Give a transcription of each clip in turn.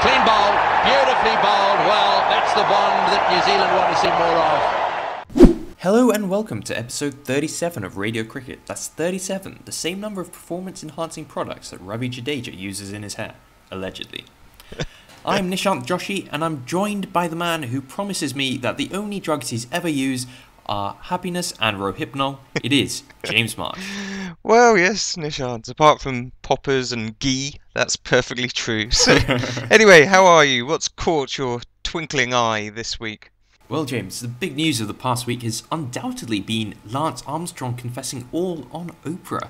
Clean bowl, beautifully bowled. Well, that's the Bond that New Zealand want to see more of. Hello and welcome to episode 37 of Radio Cricket. That's 37, the same number of performance-enhancing products that Ravi Jadeja uses in his hair, allegedly. I'm Nishant Joshi, and I'm joined by the man who promises me that the only drugs he's ever used are happiness and Rohypnol. It is James Marsh. Well, yes, Nishant. Apart from poppers and ghee, that's perfectly true. So, anyway, how are you? What's caught your twinkling eye this week? Well, James, the big news of the past week has undoubtedly been Lance Armstrong confessing all on Oprah.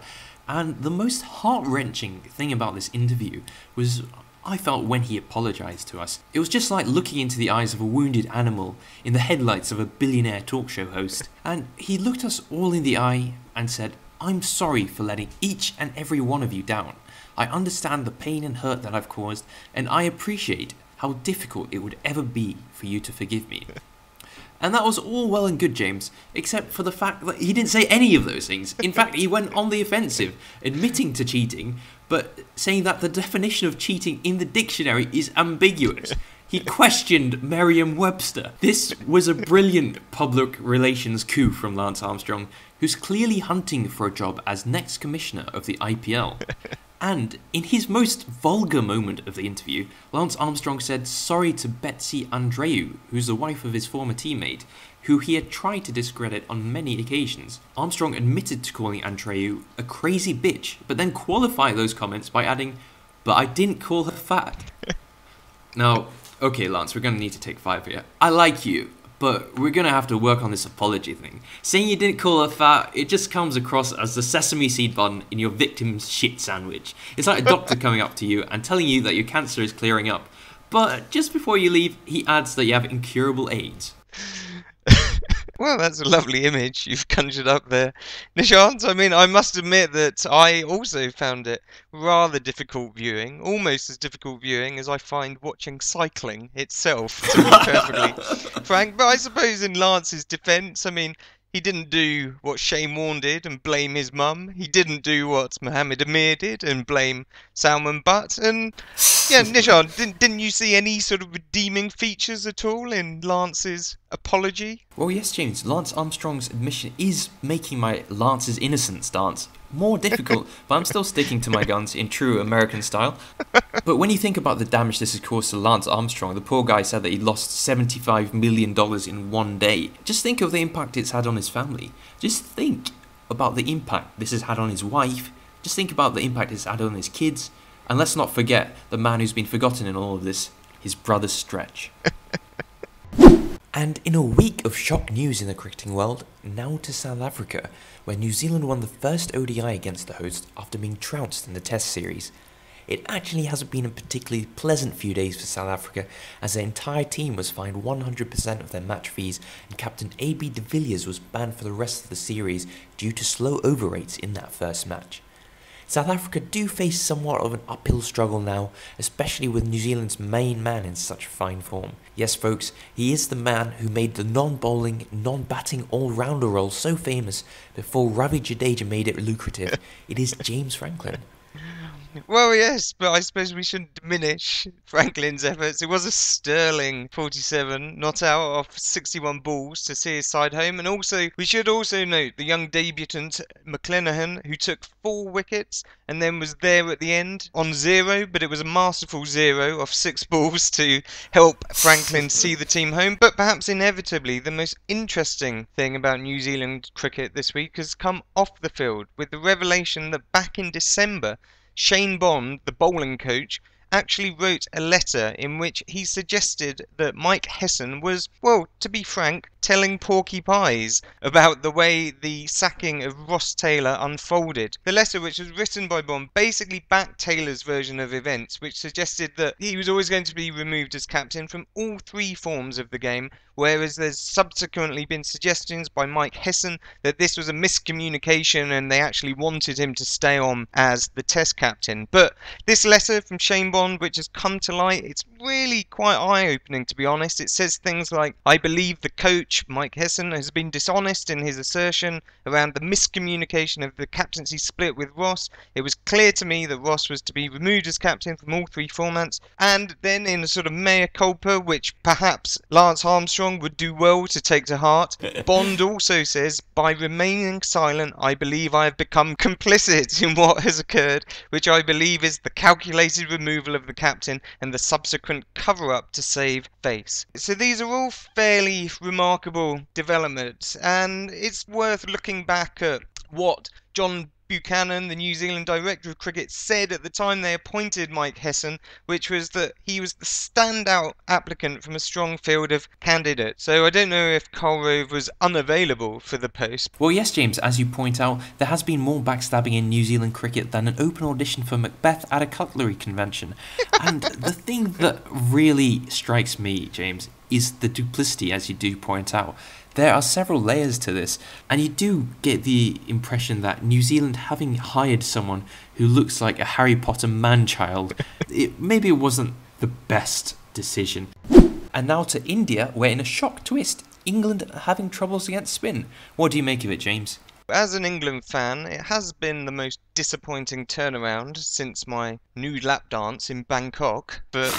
And the most heart-wrenching thing about this interview was, I felt, when he apologised to us. It was just like looking into the eyes of a wounded animal in the headlights of a billionaire talk show host. And he looked us all in the eye and said, "I'm sorry for letting each and every one of you down. I understand the pain and hurt that I've caused, and I appreciate how difficult it would ever be for you to forgive me." And that was all well and good, James, except for the fact that he didn't say any of those things. In fact, he went on the offensive, admitting to cheating, but saying that the definition of cheating in the dictionary is ambiguous. He questioned Merriam-Webster. This was a brilliant public relations coup from Lance Armstrong, who's clearly hunting for a job as next commissioner of the IPL. And in his most vulgar moment of the interview, Lance Armstrong said sorry to Betsy Andreu, who's the wife of his former teammate, who he had tried to discredit on many occasions. Armstrong admitted to calling Andreu a crazy bitch, but then qualified those comments by adding, "But I didn't call her fat." Now, okay, Lance, we're going to need to take 5 here. I like you, but we're going to have to work on this apology thing. Saying you didn't call her fat, it just comes across as the sesame seed bun in your victim's shit sandwich. It's like a doctor coming up to you and telling you that your cancer is clearing up. But just before you leave, he adds that you have incurable AIDS. Well, that's a lovely image you've conjured up there, Nishant. I mean, I must admit that I also found it rather difficult viewing, almost as difficult viewing as I find watching cycling itself, to be perfectly frank. But I suppose in Lance's defence, I mean, he didn't do what Shane Warne did and blame his mum. He didn't do what Mohammed Amir did and blame Salman Butt. And yeah, Nishant, didn't you see any sort of redeeming features at all in Lance's apology? Well, yes, James. Lance Armstrong's admission is making my Lance's innocence dance more difficult, but I'm still sticking to my guns in true American style. But when you think about the damage this has caused to Lance Armstrong, the poor guy said that he lost $75 million in one day. Just think of the impact it's had on his family. Just think about the impact this has had on his wife. Just think about the impact it's had on his kids. And let's not forget the man who's been forgotten in all of this, his brother Stretch. And in a week of shock news in the cricketing world, now to South Africa, where New Zealand won the first ODI against the host after being trounced in the Test series. It actually hasn't been a particularly pleasant few days for South Africa, as their entire team was fined 100% of their match fees, and captain AB de Villiers was banned for the rest of the series due to slow over rates in that first match. South Africa do face somewhat of an uphill struggle now, especially with New Zealand's main man in such fine form. Yes folks, he is the man who made the non-bowling, non-batting all-rounder role so famous before Ravi Jadeja made it lucrative. It is James Franklin. Well, yes, but I suppose we shouldn't diminish Franklin's efforts. It was a sterling 47, not out off 61 balls to see his side home. And also, we should also note the young debutant McClenaghan, who took 4 wickets and then was there at the end on 0. But it was a masterful 0 off 6 balls to help Franklin see the team home. But perhaps inevitably, the most interesting thing about New Zealand cricket this week has come off the field with the revelation that back in December, Shane Bond, the bowling coach, actually wrote a letter in which he suggested that Mike Hesson was, well, to be frank, telling porky pies about the way the sacking of Ross Taylor unfolded. The letter, which was written by Bond, basically backed Taylor's version of events, which suggested that he was always going to be removed as captain from all 3 forms of the game, whereas there's subsequently been suggestions by Mike Hesson that this was a miscommunication and they actually wanted him to stay on as the Test captain. But this letter from Shane Bond, which has come to light, it's really quite eye-opening, to be honest. It says things like, "I believe the coach coach, Mike Hesson, has been dishonest in his assertion around the miscommunication of the captaincy split with Ross. It was clear to me that Ross was to be removed as captain from all 3 formats, and then in a sort of mea culpa, which perhaps Lance Armstrong would do well to take to heart, Bond also says, by remaining silent, I believe I have become complicit in what has occurred, which I believe is the calculated removal of the captain and the subsequent cover-up to save face. So these are all fairly remarkable developments, and it's worth looking back at what John Buchanan, the New Zealand Director of Cricket, said at the time they appointed Mike Hesson, which was that he was the standout applicant from a strong field of candidates. So I don't know if Karl Rove was unavailable for the post. Well, yes, James, as you point out, there has been more backstabbing in New Zealand cricket than an open audition for Macbeth at a cutlery convention. And the thing that really strikes me, James, is the duplicity, as you do point out. There are several layers to this, and you do get the impression that New Zealand, having hired someone who looks like a Harry Potter man-child, maybe it wasn't the best decision. And now to India, where in a shock twist, England are having troubles against spin. What do you make of it, James? As an England fan, it has been the most disappointing turnaround since my nude lap dance in Bangkok. But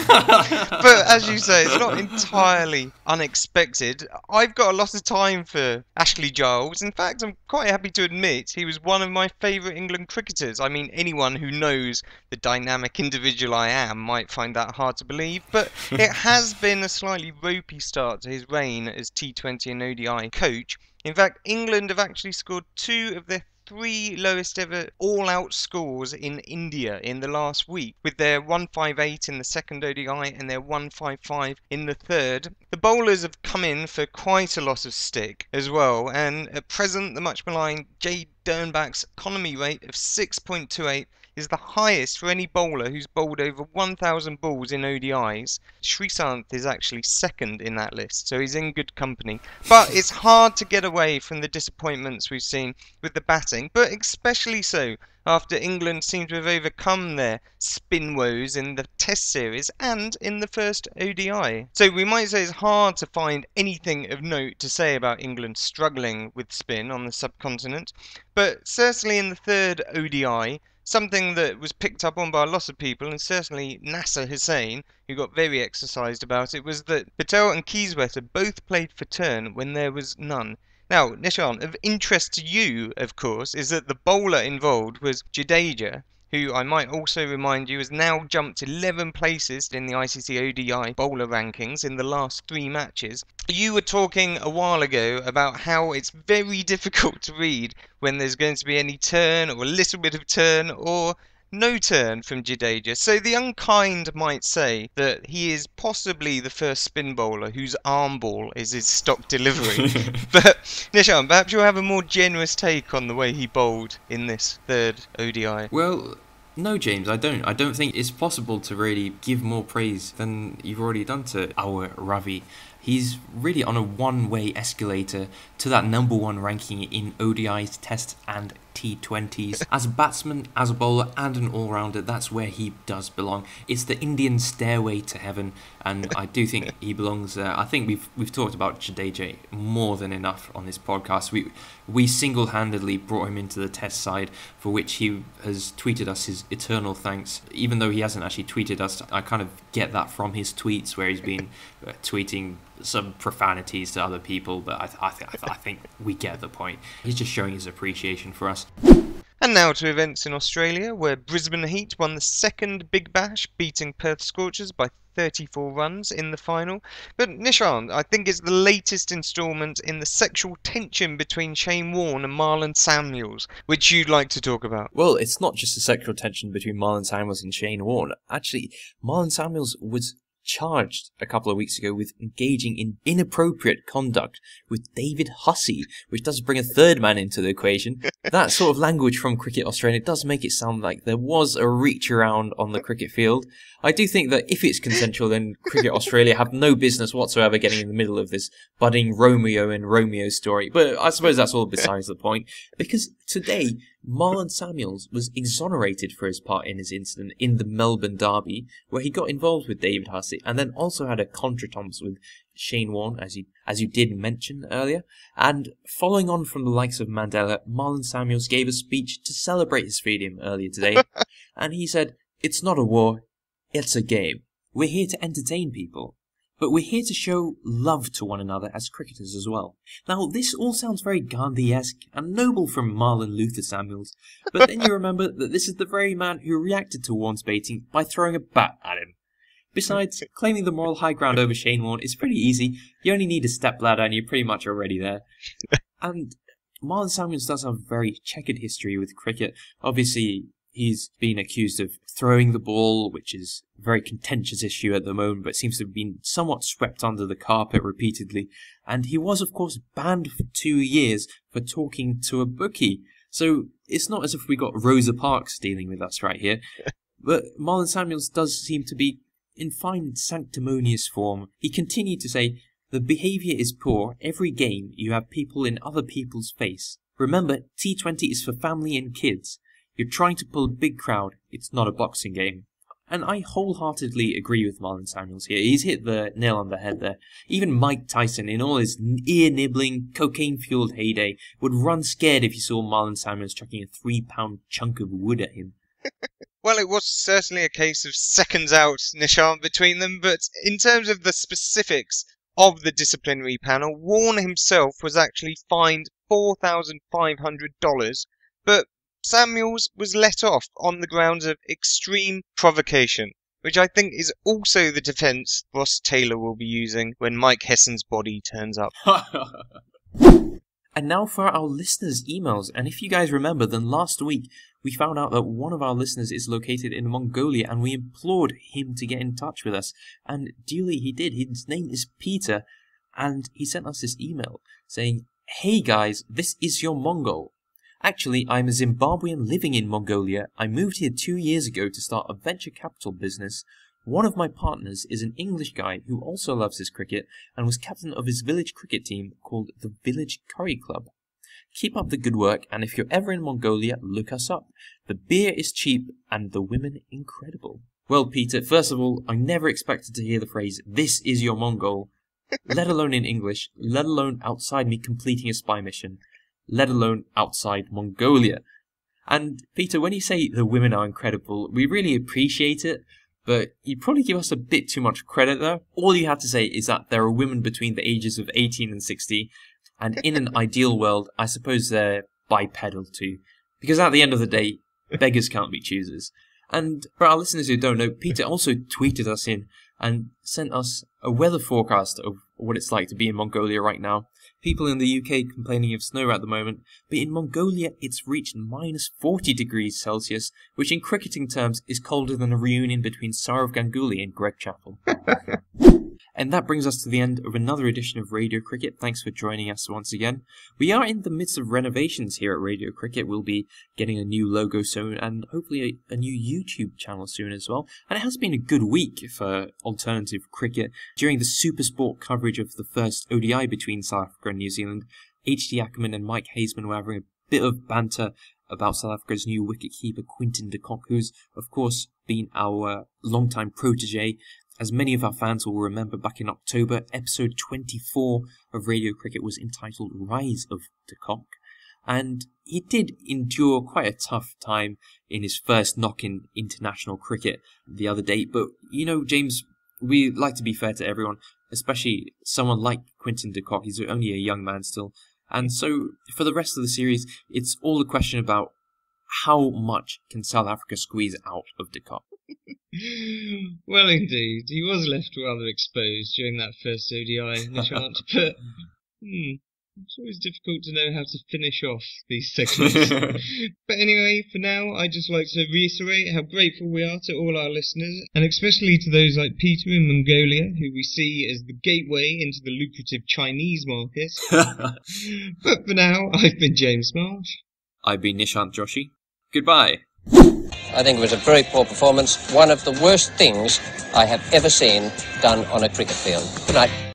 as you say, it's not entirely unexpected. I've got a lot of time for Ashley Giles. In fact, I'm quite happy to admit he was one of my favourite England cricketers. I mean, anyone who knows the dynamic individual I am might find that hard to believe. But it has been a slightly ropey start to his reign as T20 and ODI coach. In fact, England have actually scored 2 of their 3 lowest ever all-out scores in India in the last week, with their 158 in the second ODI and their 155 in the third. The bowlers have come in for quite a lot of stick as well, and at present the much maligned Jade Dernbach's economy rate of 6.28 is the highest for any bowler who's bowled over 1,000 balls in ODIs. Srisanth is actually second in that list, so he's in good company. But it's hard to get away from the disappointments we've seen with the batting, but especially so after England seem to have overcome their spin woes in the Test series and in the first ODI. So we might say it's hard to find anything of note to say about England struggling with spin on the subcontinent, but certainly in the third ODI, something that was picked up on by a lot of people, and certainly Nasser Hussain, who got very exercised about it, was that Patel and Keyswetter both played for turn when there was none. Now, Nishan, of interest to you, of course, is that the bowler involved was Jadeja, who I might also remind you has now jumped 11 places in the ICC ODI bowler rankings in the last 3 matches. You were talking a while ago about how it's very difficult to read when there's going to be any turn or a little bit of turn or no turn from Jadeja. So the unkind might say that he is possibly the first spin bowler whose arm ball is his stock delivery. But Nishan, perhaps you'll have a more generous take on the way he bowled in this third ODI. Well, no, James, I don't. I don't think it's possible to really give more praise than you've already done to our Ravi. He's really on a one-way escalator to that #1 ranking in ODIs, Tests and T20s. As a batsman, as a bowler and an all-rounder, that's where he does belong. It's the Indian stairway to heaven, and I do think he belongs there. I think we've talked about Jadeja more than enough on this podcast. We single-handedly brought him into the Test side, for which he has tweeted us his eternal thanks. Even though he hasn't actually tweeted us, I kind of get that from his tweets, where he's been tweeting some profanities to other people, but I think we get the point. He's just showing his appreciation for us. And now to events in Australia, where Brisbane Heat won the second Big Bash, beating Perth Scorchers by 34 runs in the final. But Nishant, I think it's the latest instalment in the sexual tension between Shane Warne and Marlon Samuels, which you'd like to talk about. Well, it's not just the sexual tension between Marlon Samuels and Shane Warne. Actually, Marlon Samuels was charged a couple of weeks ago with engaging in inappropriate conduct with David Hussey, which does bring a third man into the equation. That sort of language from Cricket Australia does make it sound like there was a reach around on the cricket field. I do think that if it's consensual, then Cricket Australia have no business whatsoever getting in the middle of this budding Romeo and Romeo story. But I suppose that's all besides the point, because today Marlon Samuels was exonerated for his part in his incident in the Melbourne Derby, where he got involved with David Hussey, and then also had a contretemps with Shane Warne, as you did mention earlier. And following on from the likes of Mandela, Marlon Samuels gave a speech to celebrate his freedom earlier today, and he said, "It's not a war, it's a game. We're here to entertain people, but we're here to show love to one another as cricketers as well." Now, this all sounds very Gandhi-esque and noble from Marlon Luther Samuels, but then you remember that this is the very man who reacted to Warne's baiting by throwing a bat at him. Besides, claiming the moral high ground over Shane Warne is pretty easy. You only need a stepladder and you're pretty much already there. And Marlon Samuels does have a very checkered history with cricket. Obviously, he's been accused of throwing the ball, which is a very contentious issue at the moment, but seems to have been somewhat swept under the carpet repeatedly. And he was, of course, banned for 2 years for talking to a bookie. So it's not as if we got Rosa Parks dealing with us right here. But Marlon Samuels does seem to be in fine sanctimonious form. He continued to say, "The behaviour is poor. Every game you have people in other people's face. Remember, T20 is for family and kids. You're trying to pull a big crowd. It's not a boxing game." And I wholeheartedly agree with Marlon Samuels here. He's hit the nail on the head there. Even Mike Tyson, in all his ear-nibbling, cocaine-fueled heyday, would run scared if he saw Marlon Samuels chucking a 3-pound chunk of wood at him. Well, it was certainly a case of seconds out, Nishant, between them, but in terms of the specifics of the disciplinary panel, Warne himself was actually fined $4,500, but Samuels was let off on the grounds of extreme provocation, which I think is also the defence Ross Taylor will be using when Mike Hessen's body turns up. And now for our listeners' emails. And if you guys remember, then last week we found out that one of our listeners is located in Mongolia, and we implored him to get in touch with us. And duly he did. His name is Peter, and he sent us this email saying, "Hey guys, this is your Mongol. Actually, I'm a Zimbabwean living in Mongolia. I moved here 2 years ago to start a venture capital business. One of my partners is an English guy who also loves his cricket and was captain of his village cricket team called the Village Curry Club. Keep up the good work, and if you're ever in Mongolia, look us up. The beer is cheap and the women incredible." Well, Peter, first of all, I never expected to hear the phrase, "This is your Mongol," let alone in English, let alone outside me completing a spy mission, let alone outside Mongolia. And Peter, when you say the women are incredible, we really appreciate it, but you probably give us a bit too much credit there. All you have to say is that there are women between the ages of 18 and 60, and in an ideal world, I suppose they're bipedal too. Because at the end of the day, beggars can't be choosers. And for our listeners who don't know, Peter also tweeted us in and sent us a weather forecast of what it's like to be in Mongolia right now. People in the UK complaining of snow at the moment, but in Mongolia it's reached minus 40 degrees Celsius, which in cricketing terms is colder than a reunion between Sourav Ganguly and Greg Chappell. And that brings us to the end of another edition of Radio Cricket. Thanks for joining us once again. We are in the midst of renovations here at Radio Cricket. We'll be getting a new logo soon and hopefully a new YouTube channel soon as well. And it has been a good week for alternative cricket. During the SuperSport coverage of the first ODI between South Africa and New Zealand, H.D. Ackerman and Mike Haseman were having a bit of banter about South Africa's new wicketkeeper Quinton de Kock, who's of course been our long-time protege. As many of our fans will remember, back in October, episode 24 of Radio Cricket was entitled Rise of de Kock, and he did endure quite a tough time in his first knock in international cricket the other day. But, you know, James, we like to be fair to everyone, especially someone like Quinton de Kock. He's only a young man still. And so, for the rest of the series, it's all a question about how much can South Africa squeeze out of de Kock. Well, indeed, he was left rather exposed during that first ODI, Nishant, but it's always difficult to know how to finish off these segments. But anyway, for now, I'd just like to reiterate how grateful we are to all our listeners, and especially to those like Peter in Mongolia, who we see as the gateway into the lucrative Chinese market. But for now, I've been James Marsh. I've been Nishant Joshi. Goodbye. I think it was a very poor performance. One of the worst things I have ever seen done on a cricket field. Good night.